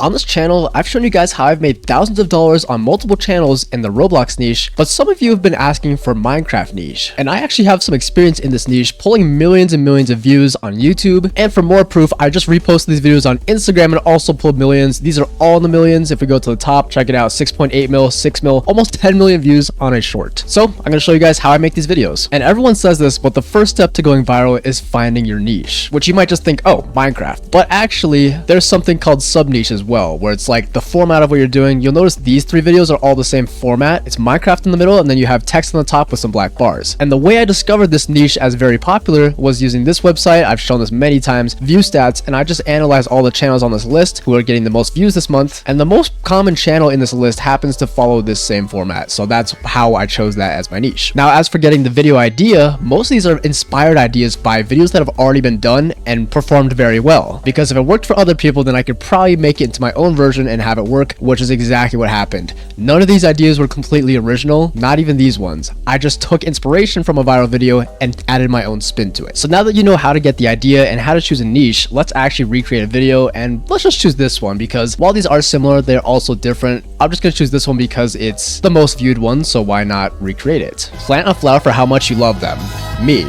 On this channel, I've shown you guys how I've made thousands of dollars on multiple channels in the Roblox niche, but some of you have been asking for Minecraft niche. And I actually have some experience in this niche, pulling millions and millions of views on YouTube. And for more proof, I just reposted these videos on Instagram and also pulled millions. These are all in the millions. If we go to the top, check it out, 6.8 mil, 6 mil, almost 10 million views on a short. So I'm going to show you guys how I make these videos. And everyone says this, but the first step to going viral is finding your niche, which you might just think, oh, Minecraft. But actually, there's something called sub niche as well, where it's like the format of what you're doing. You'll notice these three videos are all the same format. It's Minecraft in the middle, and then you have text on the top with some black bars. And the way I discovered this niche as very popular was using this website. I've shown this many times, View Stats, and I just analyzed all the channels on this list who are getting the most views this month. And the most common channel in this list happens to follow this same format. So that's how I chose that as my niche. Now, as for getting the video idea, most of these are inspired ideas by videos that have already been done and performed very well. Because if it worked for other people, then I could probably make it into my own version and have it work, which is exactly what happened. None of these ideas were completely original, not even these ones. I just took inspiration from a viral video and added my own spin to it. So now that you know how to get the idea and how to choose a niche, let's actually recreate a video, and let's just choose this one because while these are similar, they're also different. I'm just gonna choose this one because it's the most viewed one, so why not recreate it? Plant a flower for how much you love them. Me.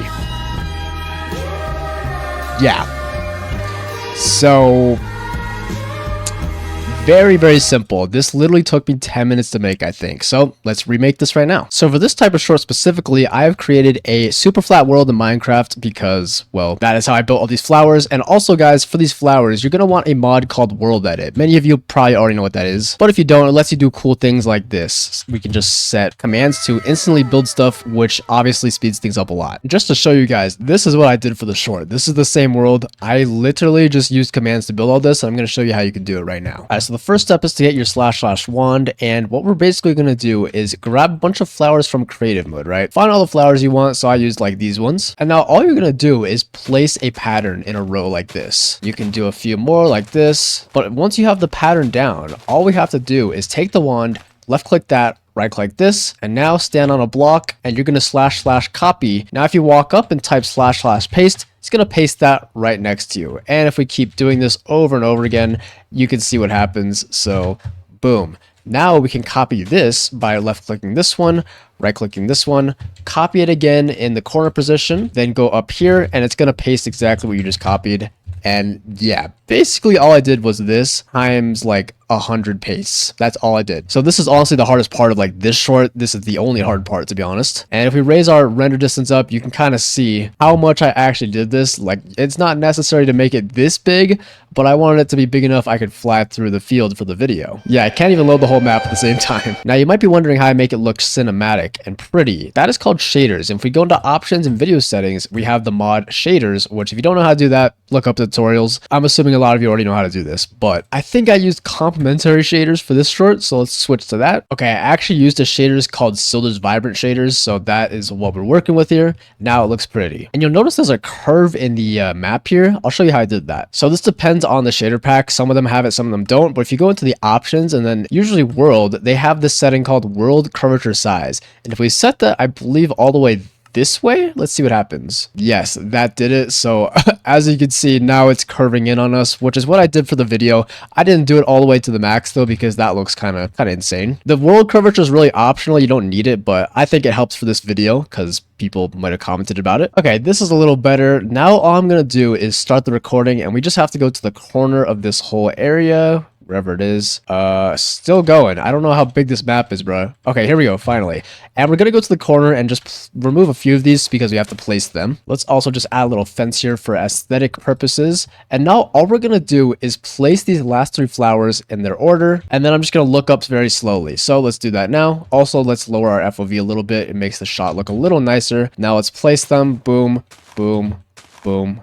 Yeah. So very simple. This literally took me 10 minutes to make, I think. So let's remake this right now. So for this type of short specifically, I have created a super flat world in Minecraft because, well, that is how I built all these flowers. And also, guys, for these flowers, you're going to want a mod called World Edit. Many of you probably already know what that is. But if you don't, it lets you do cool things like this. We can just set commands to instantly build stuff, which obviously speeds things up a lot. Just to show you guys, this is what I did for the short. This is the same world. I literally just used commands to build all this. And I'm going to show you how you can do it right now. All right, so the first step is to get your / wand, and what we're basically going to do is grab a bunch of flowers from creative mode, right? Find all the flowers you want, so I used like these ones. And now all you're going to do is place a pattern in a row like this. You can do a few more like this, but once you have the pattern down, all we have to do is take the wand, left click that, right click this, and now stand on a block, and you're going to / copy. Now if you walk up and type / paste, it's going to paste that right next to you. And if we keep doing this over and over again, you can see what happens. So boom. Now we can copy this by left clicking this one, right clicking this one, copy it again in the corner position, then go up here, and it's going to paste exactly what you just copied. And yeah, basically all I did was this times like 100 pastes. That's all I did. So this is honestly the hardest part of like this short. This is the only hard part, to be honest. And if we raise our render distance up, you can kind of see how much I actually did this. Like, it's not necessary to make it this big, but I wanted it to be big enough I could fly through the field for the video. Yeah, I can't even load the whole map at the same time. Now you might be wondering how I make it look cinematic and pretty. That is called shaders. And if we go into options and video settings, we have the mod shaders, which if you don't know how to do that, look up the tutorials. I'm assuming a lot of you already know how to do this, but I think I used complementary shaders for this short, so let's switch to that. Okay, I actually used a shaders called Silder's Vibrant Shaders, so that is what we're working with here. Now it looks pretty. And you'll notice there's a curve in the map here. I'll show you how I did that. So this depends on the shader pack. Some of them have it, some of them don't, but if you go into the options and then usually world, they have this setting called world curvature size. And if we set that, I believe, all the way this way, let's see what happens. Yes, that did it. So as you can see, now it's curving in on us, which is what I did for the video. I didn't do it all the way to the max though, because that looks kind of insane. The world curvature is really optional. You don't need it, but I think it helps for this video because people might have commented about it. Okay, this is a little better. Now all I'm going to do is start the recording, and we just have to go to the corner of this whole area, wherever it is. Still going. I don't know how big this map is, bro. Okay, here we go, finally. And we're gonna go to the corner and just remove a few of these because we have to place them. Let's also just add a little fence here for aesthetic purposes. And now all we're gonna do is place these last three flowers in their order, and then I'm just gonna look up very slowly. So let's do that now. Also, let's lower our FOV a little bit. It makes the shot look a little nicer. Now let's place them. Boom, boom, boom.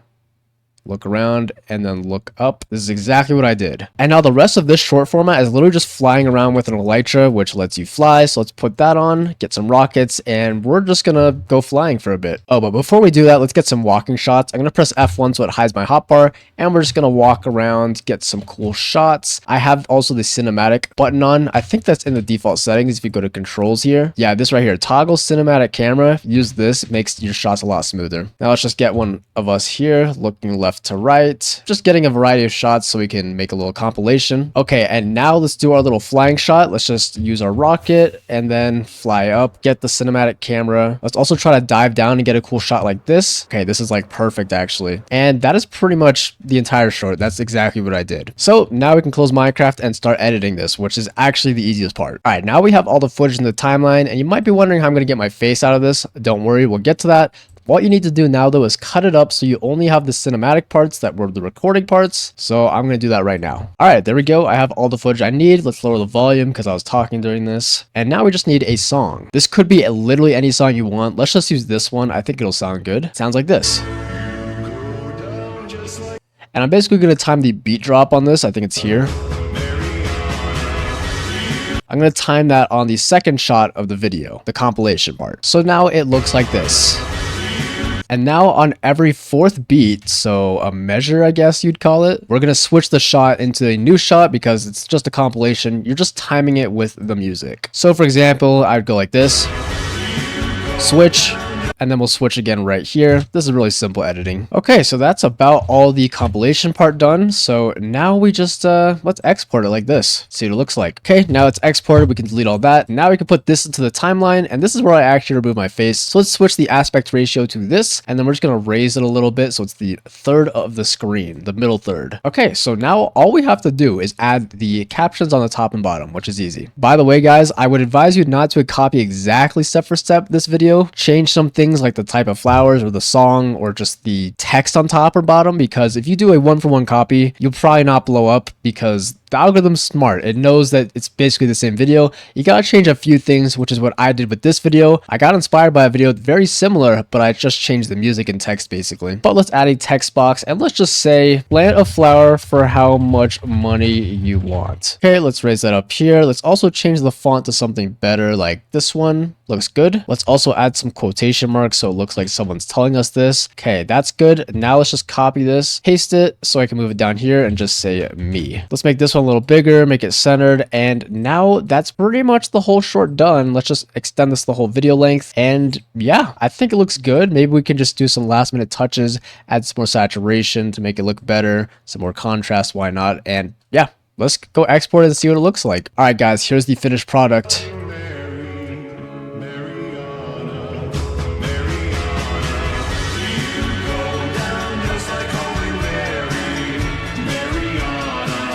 Look around, and then look up. This is exactly what I did. And now the rest of this short format is literally just flying around with an elytra, which lets you fly. So let's put that on, get some rockets, and we're just gonna go flying for a bit. Oh, but before we do that, let's get some walking shots. I'm gonna press F1 so it hides my hotbar, and we're just gonna walk around, get some cool shots. I have also the cinematic button on. I think that's in the default settings if you go to controls here. Yeah, this right here, toggle cinematic camera. Use this, it makes your shots a lot smoother. Now let's just get one of us here looking left left to right, just getting a variety of shots so we can make a little compilation. Okay, and now let's do our little flying shot. Let's just use our rocket and then fly up, get the cinematic camera. Let's also try to dive down and get a cool shot like this. Okay, this is like perfect actually. And that is pretty much the entire short. That's exactly what I did. So now we can close Minecraft and start editing this, which is actually the easiest part. All right, now we have all the footage in the timeline, and you might be wondering how I'm going to get my face out of this. Don't worry, we'll get to that. What you need to do now though is cut it up so you only have the cinematic parts that were the recording parts. So I'm going to do that right now. All right, there we go. I have all the footage I need. Let's lower the volume because I was talking during this. And now we just need a song. This could be literally any song you want. Let's just use this one. I think it'll sound good. It sounds like this. And I'm basically going to time the beat drop on this. I think it's here. I'm going to time that on the second shot of the video, the compilation part. So now it looks like this. And now on every fourth beat, so a measure, I guess you'd call it, we're going to switch the shot into a new shot because it's just a compilation. You're just timing it with the music. So for example, I'd go like this, switch, and then we'll switch again right here. This is really simple editing. Okay, so that's about all the compilation part done. So now we just, let's export it like this. See what it looks like. Okay, now it's exported. We can delete all that. Now we can put this into the timeline, and this is where I actually remove my face. So let's switch the aspect ratio to this, and then we're just gonna raise it a little bit so it's the third of the screen, the middle third. Okay, so now all we have to do is add the captions on the top and bottom, which is easy. By the way, guys, I would advise you not to copy exactly step for step this video. Change some things like the type of flowers or the song or just the text on top or bottom, because if you do a one-for-one copy, you'll probably not blow up because the algorithm's smart. It knows that it's basically the same video. You gotta change a few things, which is what I did with this video. I got inspired by a video very similar, but I just changed the music and text basically. But let's add a text box and let's just say plant a flower for how much money you want. Okay, let's raise that up here. Let's also change the font to something better like this one. Looks good. Let's also add some quotation marks so it looks like someone's telling us this. Okay, that's good. Now let's just copy this, paste it so I can move it down here and just say me. Let's make this one a little bigger, make it centered, and now that's pretty much the whole short done. Let's just extend this the whole video length, and yeah, I think it looks good. Maybe we can just do some last minute touches, add some more saturation to make it look better, some more contrast, why not? And yeah, let's go export it and see what it looks like. All right, guys, here's the finished product.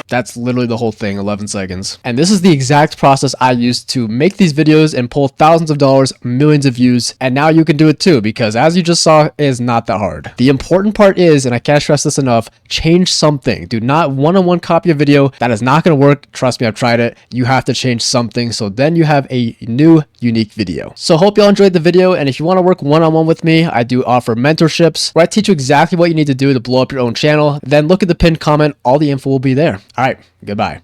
That's literally the whole thing, 11 seconds. And this is the exact process I used to make these videos and pull thousands of dollars, millions of views. And now you can do it too, because as you just saw, it is not that hard. The important part is, and I can't stress this enough, change something. Do not one-on-one copy a video. That is not going to work. Trust me, I've tried it. You have to change something. So then you have a new, unique video. So hope y'all enjoyed the video. And if you want to work one-on-one with me, I do offer mentorships where I teach you exactly what you need to do to blow up your own channel. Then look at the pinned comment. All the info will be there. All right, goodbye.